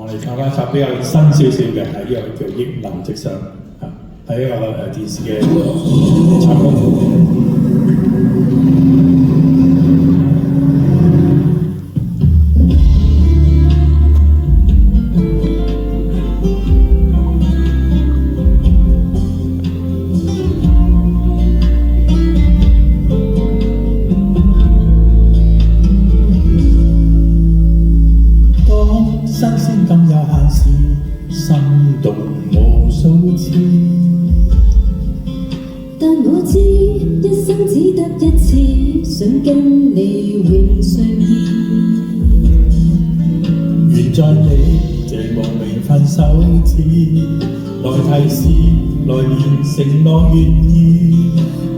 我哋唱翻一首比較新少少嘅，係呢個叫《逆流直上》嚇，係一個電視嘅插曲。新鮮感有限時，心動無數次。但我知一生只得一次，想跟你永相依。願在你這無名分手前，來提示，來年承諾願意。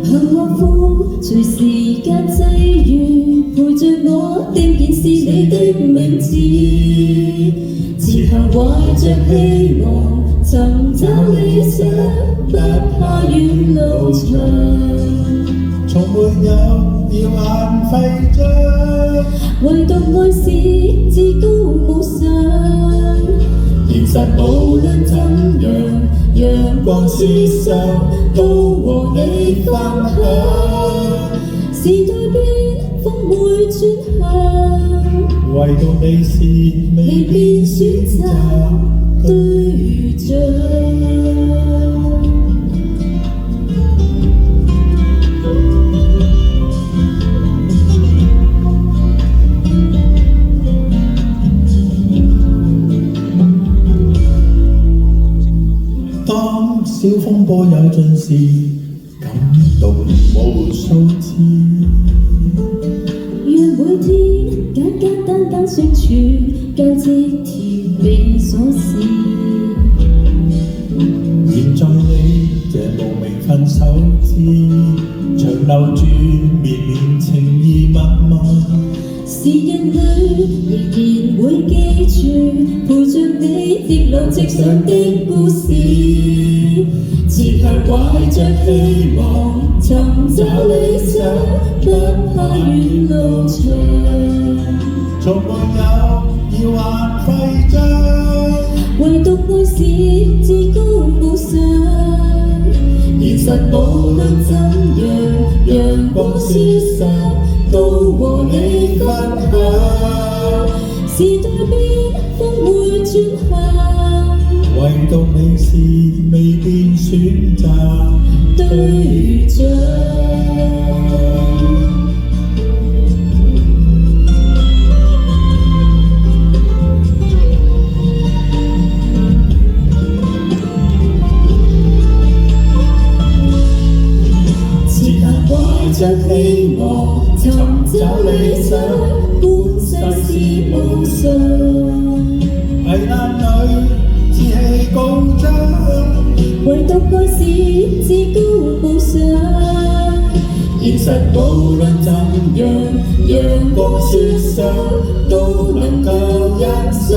幸或苦，隨時間際遇，陪着我定然是你的名字。前行懷着希望，尋找理想，不怕遠路長。從沒有耀眼徽章，唯獨愛是至高無上。現實無論怎樣，陽光之上都和你分享。時代變，風會轉向，唯獨你是未變選擇對象。當小風波有盡時，感動無數次。讓每天簡簡單單相處，交織甜美瑣事。現在你這無名分手前，長留住綿綿情意密密。時日裏仍然會記住，陪着你逆流直上的故事。前行懷着希望，尋找理想，不怕遠路長。從沒有耀眼徽章，唯獨愛是至高無上。現實無論怎樣，陽光之上都和你分享。時代變，風會轉向，唯獨你是未變選擇對象。前行懷着希望，尋找理想，本世事無常。危難裏志氣高漲，唯獨愛是至高無上。現實無論怎樣，陽光之上都能夠欣賞。